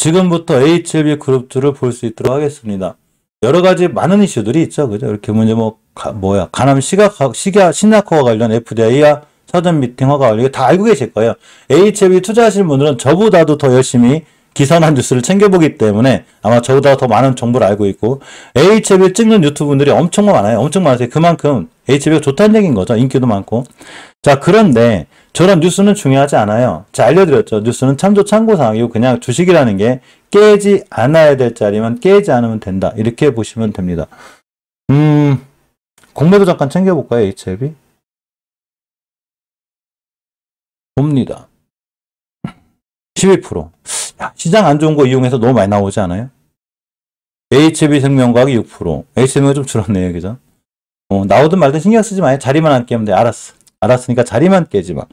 지금부터 HLB 그룹주를 볼 수 있도록 하겠습니다. 여러 가지 많은 이슈들이 있죠. 그죠? 이렇게 뭐, 간암 신약허가 관련 FDA와 사전 미팅 허가 관련, 다 알고 계실 거예요. HLB 투자하시는 분들은 저보다도 더 열심히 기사나 뉴스를 챙겨보기 때문에 아마 저보다 더 많은 정보를 알고 있고, HLB 찍는 유튜브 분들이 엄청 많아요. 엄청 많으세요. 그만큼 HLB가 좋다는 얘기인 거죠. 인기도 많고. 자, 그런데 저런 뉴스는 중요하지 않아요. 자, 알려드렸죠. 뉴스는 참고사항이고 그냥 주식이라는 게 깨지 않아야 될 자리만 깨지 않으면 된다. 이렇게 보시면 됩니다. 공매도 잠깐 챙겨볼까요? HLB? 봅니다. 12%. 야, 시장 안 좋은 거 이용해서 너무 많이 나오지 않아요? HLB 생명과학이 6%. HLB가 좀 줄었네요. 그죠? 나오든 말든 신경 쓰지 마요. 자리만 안 깨면 돼. 알았어. 알았으니까 자리만 깨지 마.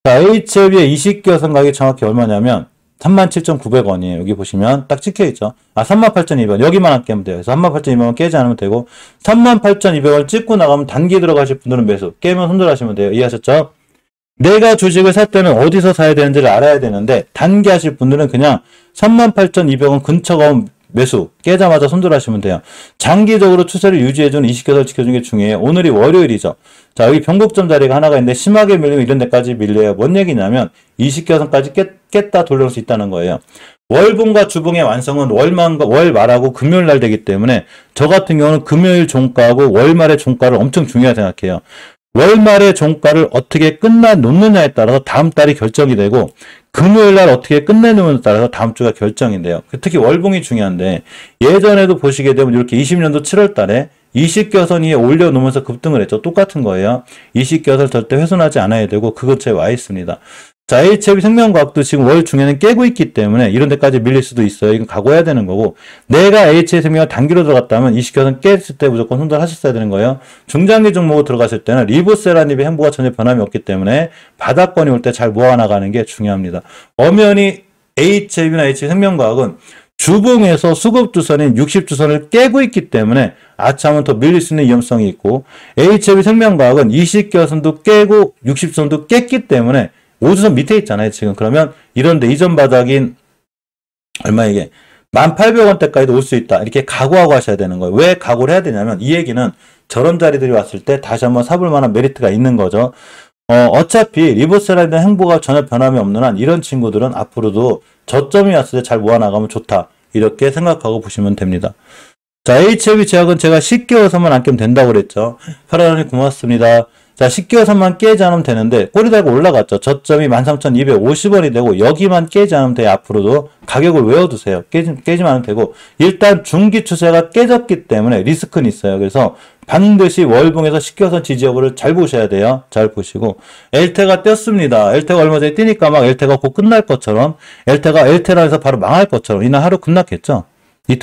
자, HLB의 20개선 가격이 정확히 얼마냐면 37,900원이에요. 여기 보시면 딱 찍혀있죠. 38,200원. 여기만 안 깨면 돼요. 그래서 38,200원 깨지 않으면 되고, 38,200원 찍고 나가면 단기 들어가실 분들은 매수. 깨면 손절하시면 돼요. 이해하셨죠? 내가 주식을 살 때는 어디서 사야 되는지를 알아야 되는데, 단기 하실 분들은 그냥 38,200원 근처가 오면 매수. 깨자마자 손절하시면 돼요. 장기적으로 추세를 유지해주는 20개선을 지켜주는 게 중요해요. 오늘이 월요일이죠. 자, 여기 변곡점 자리가 하나가 있는데 심하게 밀리면 이런 데까지 밀려요. 뭔 얘기냐면 20개선까지 깼다 돌려올 수 있다는 거예요. 월봉과 주봉의 완성은 월 말하고 금요일 날 되기 때문에 저 같은 경우는 금요일 종가하고 월 말의 종가를 엄청 중요하게 생각해요. 월 말의 종가를 어떻게 끝내놓느냐에 따라서 다음 달이 결정이 되고, 금요일 날 어떻게 끝내놓느냐에 따라서 다음 주가 결정이 돼요. 특히 월봉이 중요한데, 예전에도 보시게 되면 이렇게 20년도 7월 달에 20개선 위에 올려놓으면서 급등을 했죠. 똑같은 거예요. 20개선 절대 훼손하지 않아야 되고 그 근처에 와 있습니다. 자, HLB 생명과학도 지금 월 중에는 깨고 있기 때문에 이런 데까지 밀릴 수도 있어요. 이건 각오해야 되는 거고, 내가 HLB 생명과학 단기로 들어갔다면 20개선 깼을 때 무조건 손절하셨어야 되는 거예요. 중장기 종목으로 들어갔을 때는 리보세라닙의 행보가 전혀 변함이 없기 때문에 바닥권이 올 때 잘 모아나가는 게 중요합니다. 엄연히 HLB나 HLB 생명과학은 주봉에서 수급주선인 60주선을 깨고 있기 때문에 아차하면 더 밀릴 수 있는 위험성이 있고, HLB 생명과학은 20개선도 깨고 60주선도 깼기 때문에 5주선 밑에 있잖아요, 지금. 그러면 이런데 이전 바닥인 얼마 이게 1,800원대까지도 올 수 있다. 이렇게 각오하고 하셔야 되는 거예요. 왜 각오를 해야 되냐면 이 얘기는 저런 자리들이 왔을 때 다시 한번 사볼 만한 메리트가 있는 거죠. 어차피 리버스라이드 행보가 전혀 변함이 없는 한 이런 친구들은 앞으로도 저점이 왔을 때 잘 모아나가면 좋다. 이렇게 생각하고 보시면 됩니다. 자, HLB 제약은 제가 10개월선만 안 깨면 된다고 그랬죠. 파라님 고맙습니다. 자, 10개월선만 깨지 않으면 되는데 꼬리 달고 올라갔죠. 저점이 13,250원이 되고 여기만 깨지 않으면 돼요. 앞으로도 가격을 외워두세요. 깨지만 하면 되고, 일단 중기 추세가 깨졌기 때문에 리스크는 있어요. 그래서 반드시 월봉에서 10개월선 지지 여부를 잘 보셔야 돼요. 잘 보시고, 엘테가 떴습니다. 엘테가 얼마 전에 뛰니까 막 엘테가 곧 끝날 것처럼, 엘테가 엘테라에서 바로 망할 것처럼 이날 하루 급락했죠.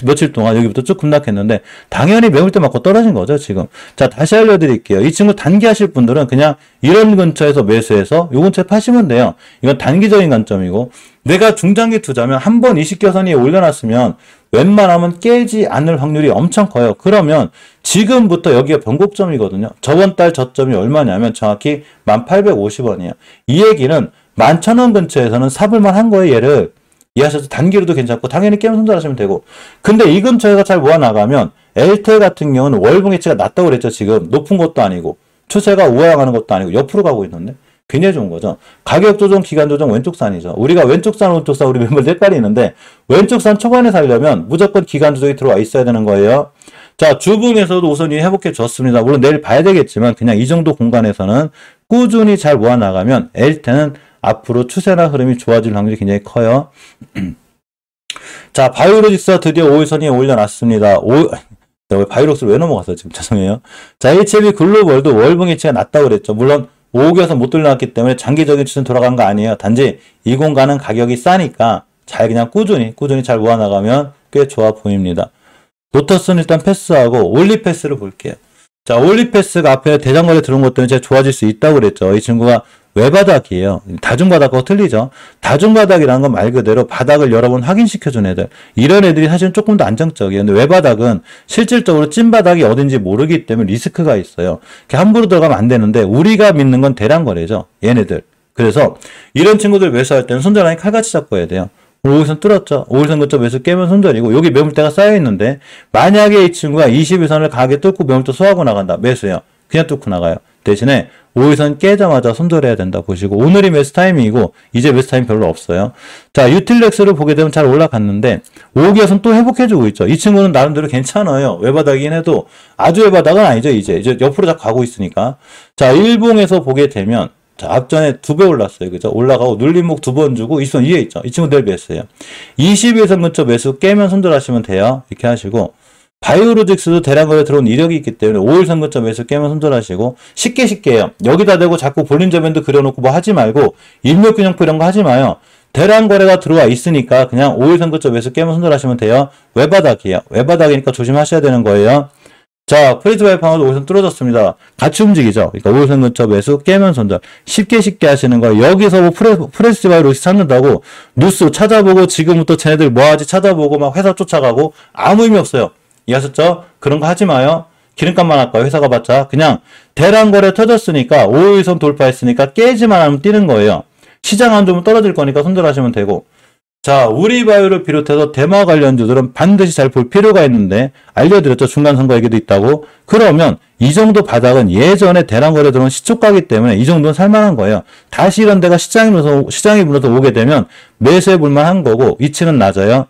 며칠 동안 여기부터 쭉 급락했는데 당연히 매물대 맞고 떨어진 거죠, 지금. 자, 다시 알려드릴게요. 이 친구 단기 하실 분들은 그냥 이런 근처에서 매수해서 요 근처에 파시면 돼요. 이건 단기적인 관점이고, 내가 중장기 투자면 한 번 20개선 위에 올려놨으면 웬만하면 깨지 않을 확률이 엄청 커요. 그러면 지금부터 여기가 변곡점이거든요. 저번 달 저점이 얼마냐면 정확히 1,850원이에요. 이 얘기는 11,000원 근처에서는 사볼만 한 거예요, 얘를. 이해하셔서 단기로도 괜찮고 당연히 깨면 손절하시면 되고, 근데 이 근처에서 잘 모아나가면 엘테 같은 경우는 월봉 해치가 낮다고 그랬죠. 지금 높은 것도 아니고 추세가 우하향하는 것도 아니고 옆으로 가고 있는데 굉장히 좋은 거죠. 가격 조정, 기간 조정, 왼쪽 산이죠. 우리가 왼쪽 산, 오른쪽 산 우리 멤버들 헷갈리는데, 왼쪽 산 초반에 살려면 무조건 기간 조정이 들어와 있어야 되는 거예요. 자, 주봉에서도 우선 이 회복해 줬습니다. 물론 내일 봐야 되겠지만 그냥 이 정도 공간에서는 꾸준히 잘 모아나가면 엘테는 앞으로 추세나 흐름이 좋아질 확률이 굉장히 커요. 자, 바이오로직스가 드디어 5일선 위에 올려놨습니다. 바이오록스를 왜 넘어갔어요? 지금 죄송해요. 자, HLB 글로벌도 월봉 해치가 낮다고 그랬죠. 물론 5억에서 못 돌려놨기 때문에 장기적인 추세는 돌아간 거 아니에요. 단지 이 공간은 가격이 싸니까 잘 그냥 꾸준히 잘 모아나가면 꽤 좋아 보입니다. 로터스는 일단 패스하고 올리패스를 볼게요. 자, 올리패스가 앞에 대장거래 들어온 것 때문에 제가 좋아질 수 있다고 그랬죠. 이 친구가 외바닥이에요. 다중바닥하고 틀리죠. 다중바닥이라는 건 말 그대로 바닥을 여러 번 확인시켜준 애들. 이런 애들이 사실은 조금 더 안정적이에요. 근데 외바닥은 실질적으로 찐바닥이 어딘지 모르기 때문에 리스크가 있어요. 함부로 들어가면 안 되는데 우리가 믿는 건 대량거래죠. 얘네들. 그래서 이런 친구들 매수할 때는 손절하니 칼같이 잡고 해야 돼요. 5일선 뚫었죠. 5일선 근처 매수 깨면 손절이고 여기 매물대가 쌓여있는데 만약에 이 친구가 21선을 강하게 뚫고 매물대 소화하고 나간다. 매수예요. 그냥 뚫고 나가요. 대신에 5일선 깨자마자 손절해야 된다 보시고 오늘이 매수 타이밍이고 이제 매수 타이밍 별로 없어요. 자, 유틸렉스를 보게 되면 잘 올라갔는데 5기어선 또 회복해주고 있죠. 이 친구는 나름대로 괜찮아요. 외바닥이긴 해도 아주 외바닥은 아니죠. 이제 옆으로 자꾸 가고 있으니까. 자, 일봉에서 보게 되면 자, 앞전에 2배 올랐어요. 그죠? 올라가고 눌림목 2번 주고 20선 위에 있죠. 이 친구 내일 매수예요. 21선 근처 매수 깨면 손절하시면 돼요. 이렇게 하시고 바이오로직스도 대량거래 들어온 이력이 있기 때문에 5일선 근처 매수 깨면 손절하시고 쉽게 해요. 여기다 대고 자꾸 볼린저 밴드 그려놓고 뭐 하지 말고 일묘균형표 이런 거 하지 마요. 대량거래가 들어와 있으니까 그냥 5일선 근처 매수 깨면 손절하시면 돼요. 외바닥이에요. 외바닥이니까 조심하셔야 되는 거예요. 자, 프리즈바이 방어도 5일선 뚫어졌습니다. 같이 움직이죠. 그러니까 5일선 근처 매수 깨면 손절. 쉽게 하시는 거예요. 여기서 뭐 프레스바이 로시 찾는다고 뉴스 찾아보고 지금부터 쟤네들 뭐하지 찾아보고 막 회사 쫓아가고 아무 의미 없어요. 이해하셨죠? 그런 거 하지 마요. 기름값만 할까요? 회사가 봤자. 그냥 대량거래 터졌으니까 5일선 돌파했으니까 깨지만 하면 뛰는 거예요. 시장 안 좋으면 떨어질 거니까 손절하시면 되고. 자, 우리바이오를 비롯해서 대마 관련주들은 반드시 잘 볼 필요가 있는데 알려드렸죠. 중간선거 얘기도 있다고. 그러면 이 정도 바닥은 예전에 대량거래 들어온 시초가기 때문에 이 정도는 살만한 거예요. 다시 이런 데가 시장이 물어서 오게 되면 매수해 볼만한 거고 위치는 낮아요.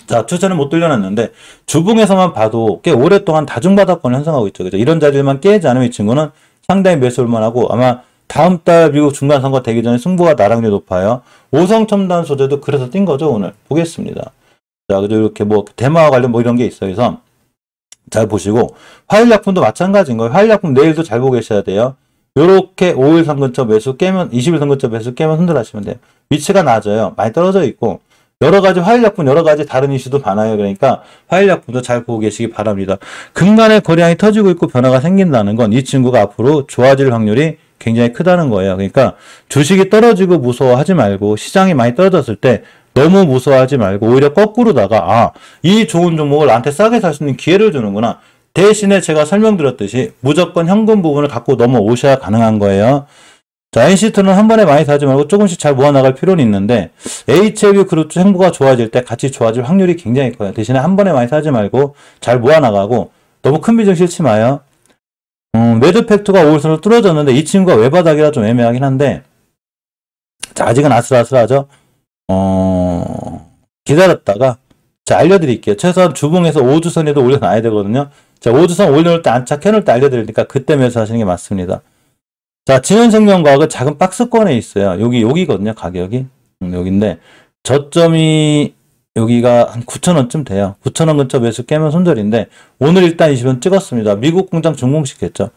자, 추세는 못 돌려놨는데 주봉에서만 봐도 꽤 오랫동안 다중바닥권을 형성하고 있죠. 그죠? 이런 자리만 깨지 않으면 이 친구는 상당히 매수 올만하고 아마 다음 달 미국 중간선거 되기 전에 승부가 나락률이 높아요. 오성첨단 소재도 그래서 뛴 거죠. 오늘 보겠습니다. 자, 그죠? 이렇게 뭐 대마와 관련 뭐 이런 게 있어요. 그래서 잘 보시고 화일약품도 마찬가지인 거예요. 화일약품 내일도 잘 보고 계셔야 돼요. 요렇게 5일선 근처 매수 깨면 20일선 근처 매수 깨면 손절하시면 돼요. 위치가 낮아요. 많이 떨어져 있고 여러가지 화일약품 여러가지 다른 이슈도 많아요. 그러니까 화일약품도 잘 보고 계시기 바랍니다. 근간에 거래량이 터지고 있고 변화가 생긴다는 건 이 친구가 앞으로 좋아질 확률이 굉장히 크다는 거예요. 그러니까 주식이 떨어지고 무서워하지 말고 시장이 많이 떨어졌을 때 너무 무서워하지 말고 오히려 거꾸로다가 이 좋은 종목을 나한테 싸게 살 수 있는 기회를 주는구나. 대신에 제가 설명드렸듯이 무조건 현금 부분을 갖고 넘어오셔야 가능한 거예요. 자, NC트는 한 번에 많이 사지 말고 조금씩 잘 모아나갈 필요는 있는데 HLB 그룹 행보가 좋아질 때 같이 좋아질 확률이 굉장히 커요. 대신에 한 번에 많이 사지 말고 잘 모아나가고 너무 큰 비중 싫지 마요. 매드팩트가 5일선을 뚫어졌는데 이 친구가 외바닥이라 좀 애매하긴 한데 자, 아직은 아슬아슬하죠. 기다렸다가 자, 알려드릴게요. 최소한 주봉에서 5주선에도 올려놔야 되거든요. 자, 5주선 올려놓을 때 안착해놓을 때 알려드리니까 그때 매수하시는 게 맞습니다. 자, 진현생명과학은 작은 박스권에 있어요. 여기거든요. 가격이. 여기인데 저점이 여기가 한 9,000원쯤 돼요. 9,000원 근처 매수 깨면 손절인데 오늘 일단 20원 찍었습니다. 미국 공장 준공시켰죠.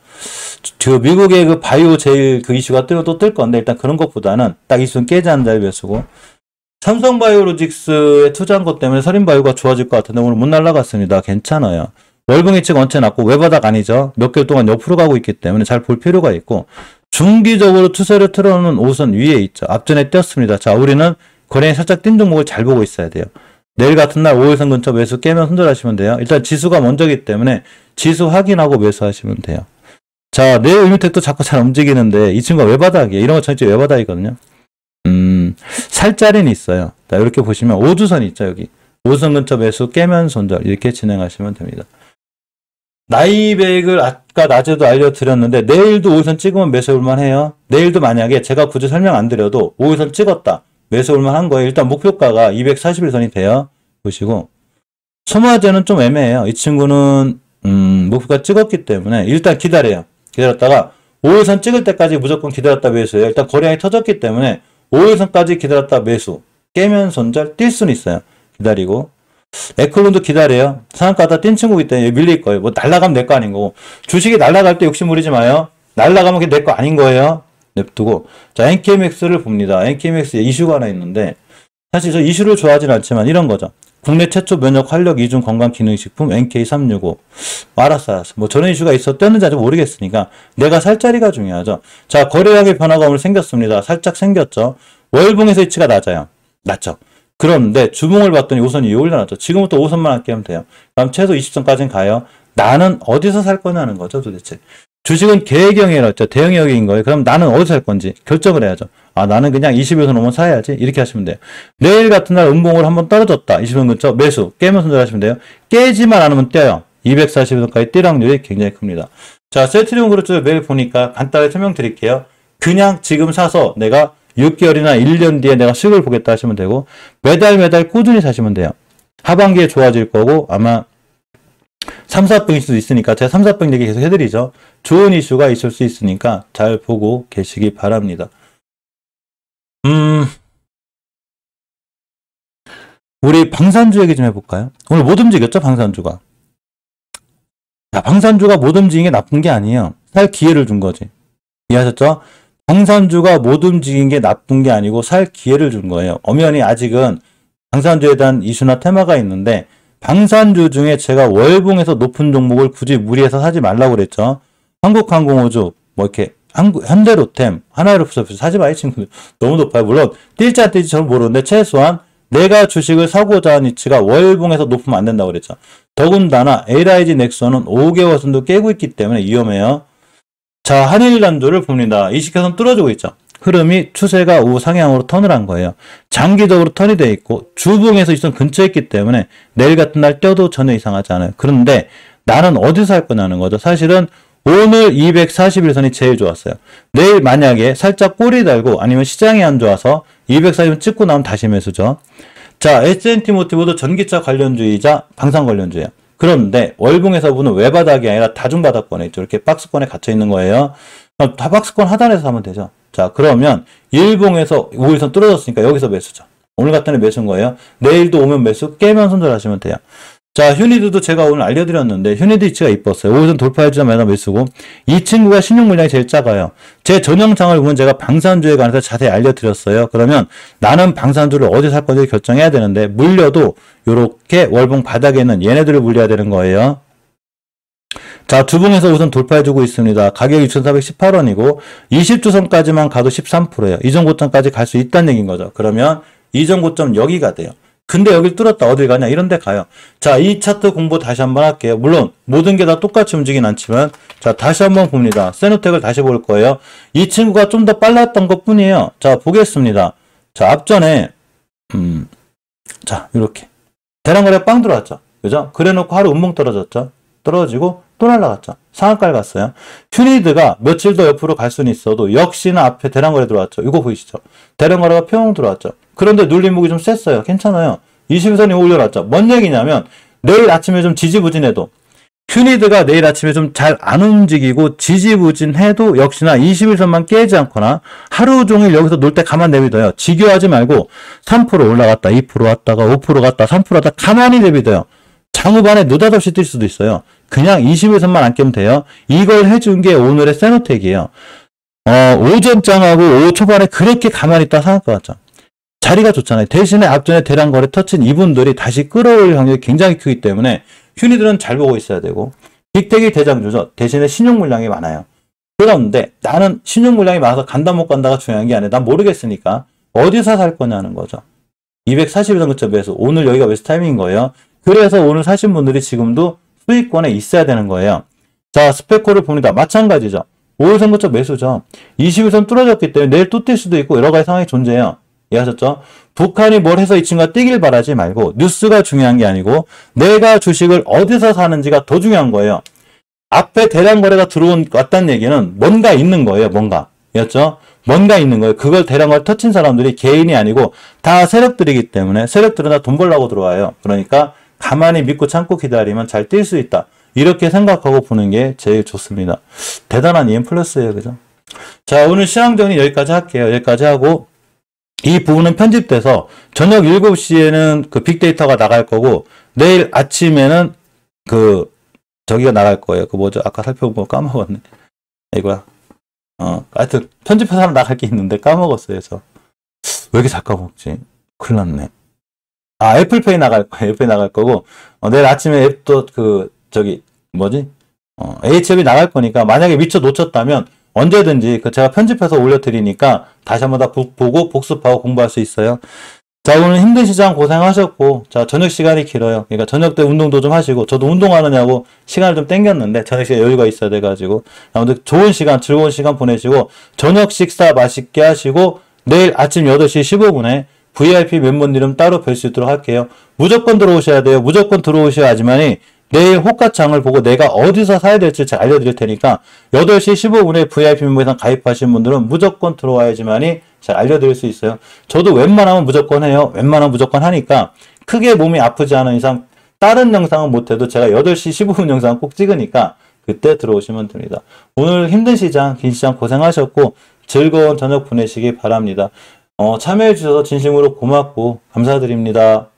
미국의 그 바이오 제일 그 이슈가 또 뜰 건데 일단 그런 것보다는 딱 20원 깨지 않는 자리 매수고 삼성바이오로직스에 투자한 것 때문에 서린바이오가 좋아질 것 같은데 오늘 못 날라갔습니다. 괜찮아요. 월봉 예측 원체 낮고 외바닥 아니죠. 몇 개월 동안 옆으로 가고 있기 때문에 잘 볼 필요가 있고 중기적으로 추세를 틀어놓는 5선 위에 있죠. 앞전에 띄었습니다. 자, 우리는 거래량이 살짝 뛴 종목을 잘 보고 있어야 돼요. 내일 같은 날 5일선 근처 매수 깨면 손절하시면 돼요. 일단 지수가 먼저기 때문에 지수 확인하고 매수하시면 돼요. 자, 내일 의미택도 자꾸 잘 움직이는데 이 친구가 외바닥이에요. 이런 거 전체 외바닥이거든요. 살 자리는 있어요. 자, 이렇게 보시면 5주선이 있죠. 여기 5선 근처 매수 깨면 손절 이렇게 진행하시면 됩니다. 나이백을 아까 낮에도 알려드렸는데 내일도 5일선 찍으면 매수 올만 해요. 내일도 만약에 제가 굳이 설명 안 드려도 5일선 찍었다. 매수 올만 한 거예요. 일단 목표가가 241선이 돼요. 보시고 소마제는 좀 애매해요. 이 친구는 목표가 찍었기 때문에 일단 기다려요. 기다렸다가 5일선 찍을 때까지 무조건 기다렸다 매수해요. 일단 거래량이 터졌기 때문에 5일선까지 기다렸다 매수 깨면 손절 뛸 수는 있어요. 기다리고 에클론도 기다려요. 상한가다 뛴 친구이기 때문에 밀릴 거예요. 뭐 날라가면 내 거 아닌 거고 주식이 날라갈 때 욕심 부리지 마요. 날라가면 그게 내 거 아닌 거예요. 냅두고 자, NKMX를 봅니다. NKMX에 이슈가 하나 있는데 사실 저 이슈를 좋아하진 않지만 이런 거죠. 국내 최초 면역 활력 이중 건강 기능식품 NK365 알았어. 뭐 저런 이슈가 있었는지 아직 모르겠으니까 내가 살 자리가 중요하죠. 자, 거래량의 변화가 오늘 생겼습니다. 살짝 생겼죠. 월봉에서 위치가 낮죠. 그런데 주봉을 봤더니 5선 위에 올려놨죠. 지금부터 5선만 함께 하면 돼요. 그럼 최소 20선까지는 가요. 나는 어디서 살 거냐는 거죠, 도대체. 주식은 계획형이라고 했죠. 대형형인 거예요. 그럼 나는 어디서 살 건지 결정을 해야죠. 아, 나는 그냥 20에서 넘으면 사야지. 이렇게 하시면 돼요. 내일 같은 날 음봉을 한번 떨어졌다. 20선 근처 매수. 깨면 손절하시면 돼요. 깨지만 않으면 떼요. 240선까지 뛸 확률이 굉장히 큽니다. 자, 세트리온 그룹을 매일 보니까 간단하게 설명드릴게요. 그냥 지금 사서 내가 6개월이나 1년 뒤에 내가 수익을 보겠다 하시면 되고, 매달 꾸준히 사시면 돼요. 하반기에 좋아질 거고, 아마 3, 4병일 수도 있으니까 제가 3, 4병 얘기 계속 해드리죠. 좋은 이슈가 있을 수 있으니까 잘 보고 계시기 바랍니다. 우리 방산주 얘기 좀 해볼까요? 오늘 못 움직였죠, 방산주가. 자, 방산주가 못 움직인 게 나쁜 게 아니에요. 살 기회를 준 거지. 이해하셨죠? 방산주가 못 움직인 게 나쁜 게 아니고 살 기회를 준 거예요. 엄연히 아직은 방산주에 대한 이슈나 테마가 있는데, 방산주 중에 제가 월봉에서 높은 종목을 굳이 무리해서 사지 말라고 그랬죠. 한국항공우주, 뭐 이렇게 현대로템, 하나이로프서비스 사지 마요, 친구들. 너무 높아요. 물론 뛸지 안 뛸지 저는 모르는데 최소한 내가 주식을 사고자 하는 위치가 월봉에서 높으면 안 된다고 그랬죠. 더군다나 LIG 넥슨은 5개월 선도 깨고 있기 때문에 위험해요. 자, 한일난조를 봅니다. 20개선 뚫어주고 있죠. 흐름이 추세가 우상향으로 턴을 한 거예요. 장기적으로 턴이 돼 있고 주봉에서 있던 근처에 있기 때문에 내일 같은 날 떼도 전혀 이상하지 않아요. 그런데 나는 어디서 할 거냐는 거죠. 사실은 오늘 241선이 제일 좋았어요. 내일 만약에 살짝 꼬리 달고 아니면 시장이 안 좋아서 240선 찍고 나면 다시 매수죠. 자, S&T 모티브도 전기차 관련주의자 방산 관련주예요. 그런데 월봉에서 보는 외바닥이 아니라 다중바닥권에 있죠. 이렇게 박스권에 갇혀 있는 거예요. 다 박스권 하단에서 사면 되죠. 자, 그러면 일봉에서 5일선 뚫어졌으니까 여기서 매수죠. 오늘 같은 날 매수인 거예요. 내일도 오면 매수, 깨면 손절하시면 돼요. 자, 휴니드도 제가 오늘 알려드렸는데 휴니드 위치가 이뻤어요. 5일선 돌파해주자마자 매수고, 이 친구가 신용 물량이 제일 작아요. 제 전영상을 보면 제가 방산주에 관해서 자세히 알려드렸어요. 그러면 나는 방산주를 어디 살 건지 결정해야 되는데, 물려도 요렇게 월봉 바닥에 있는 얘네들을 물려야 되는 거예요. 자, 주봉에서 우선 돌파해주고 있습니다. 가격이 6,418원이고 20주선까지만 가도 13%예요. 이전 고점까지 갈 수 있다는 얘기인 거죠. 그러면 이전 고점 여기가 돼요. 근데 여길 뚫었다 어딜 가냐, 이런 데 가요. 자, 이 차트 공부 다시 한번 할게요. 물론 모든 게 다 똑같이 움직이진 않지만, 자, 다시 한번 봅니다. 세노텍을 다시 볼 거예요. 이 친구가 좀 더 빨랐던 것 뿐이에요. 자, 보겠습니다. 자, 앞전에 자, 이렇게 대량거래 빵 들어왔죠. 그죠? 그래놓고 하루 음봉 떨어졌죠. 떨어지고 또 날라갔죠. 상한가를 갔어요. 휴니드가 며칠 더 옆으로 갈 수는 있어도 역시나 앞에 대량거래 들어왔죠. 이거 보이시죠? 대량거래가 평 들어왔죠. 그런데 눌림목이 좀 셌어요. 괜찮아요. 21선이 올려놨죠. 뭔 얘기냐면 내일 아침에 좀 지지부진해도, 휴니드가 내일 아침에 좀 잘 안 움직이고 지지부진해도 역시나 21선만 깨지 않거나 하루 종일 여기서 놀 때 가만 내비둬요. 지겨워하지 말고 3% 올라갔다 2% 왔다가 5% 갔다 3% 왔다 가만히 내비둬요. 장후반에 느닷없이 뛸 수도 있어요. 그냥 21선만 안 깨면 돼요. 이걸 해준 게 오늘의 세노텍이에요. 오전장하고 오후 초반에 그렇게 가만히 있다 상할 것 같죠. 자리가 좋잖아요. 대신에 앞전에 대량 거래 터친 이분들이 다시 끌어올릴 확률이 굉장히 크기 때문에 휴니들은 잘 보고 있어야 되고, 빅텍이 대장주죠. 대신에 신용 물량이 많아요. 그런데 나는 신용 물량이 많아서 간다 못 간다가 중요한 게 아니라 난 모르겠으니까 어디서 살 거냐는 거죠. 241선 근처에서 오늘 여기가 매수 타이밍인 거예요. 그래서 오늘 사신 분들이 지금도 수익권에 있어야 되는 거예요. 자, 스페코를 봅니다. 마찬가지죠. 5일선 근처 매수죠. 21선 뚫어졌기 때문에 내일 또 뛸 수도 있고 여러 가지 상황이 존재해요. 이해하셨죠? 북한이 뭘 해서 이 친구가 뛰길 바라지 말고, 뉴스가 중요한 게 아니고 내가 주식을 어디서 사는지가 더 중요한 거예요. 앞에 대량 거래가 왔다는 얘기는 뭔가 있는 거예요. 뭔가. 이해했죠? 뭔가 있는 거예요. 그걸 대량 거래 터친 사람들이 개인이 아니고 다 세력들이기 때문에, 세력들은 다 돈 벌려고 들어와요. 그러니까 가만히 믿고 참고 기다리면 잘 뛸 수 있다. 이렇게 생각하고 보는 게 제일 좋습니다. 대단한 EM 플러스예요. 그죠? 자, 오늘 시황 정리 여기까지 할게요. 여기까지 하고, 이 부분은 편집돼서 저녁 7시에는 그 빅데이터가 나갈 거고, 내일 아침에는 저기가 나갈 거예요. 그 뭐죠? 아까 살펴본 거 까먹었네. 이거야. 하여튼 편집해서 하나 나갈 게 있는데 까먹었어요. 저. 왜 이렇게 잘 까먹지? 큰일 났네. 아, 애플페이 나갈 거예요. 애플페이 나갈 거고, 내일 아침에 앱도 H앱이 나갈 거니까 만약에 미처 놓쳤다면 언제든지 제가 편집해서 올려드리니까 다시 한번 다 보고 복습하고 공부할 수 있어요. 자, 오늘 힘든 시장 고생하셨고, 자, 저녁 시간이 길어요. 그러니까 저녁 때 운동도 좀 하시고, 저도 운동하느냐고 시간을 좀 땡겼는데, 저녁 시간에 여유가 있어야 돼가지고, 아무튼 좋은 시간, 즐거운 시간 보내시고, 저녁 식사 맛있게 하시고, 내일 아침 8시 15분에 VIP 멤버님 이름 따로 뵐 수 있도록 할게요. 무조건 들어오셔야 돼요. 무조건 들어오셔야지만이 내일 호가창을 보고 내가 어디서 사야 될지 제가 알려드릴 테니까 8시 15분에 VIP 멤버에서 가입하신 분들은 무조건 들어와야지만이 제가 알려드릴 수 있어요. 저도 웬만하면 무조건 해요. 웬만하면 무조건 하니까 크게 몸이 아프지 않은 이상 다른 영상은 못해도 제가 8시 15분 영상 꼭 찍으니까 그때 들어오시면 됩니다. 오늘 힘든 시장, 긴 시장 고생하셨고 즐거운 저녁 보내시기 바랍니다. 참여해 주셔서 진심으로 고맙고 감사드립니다.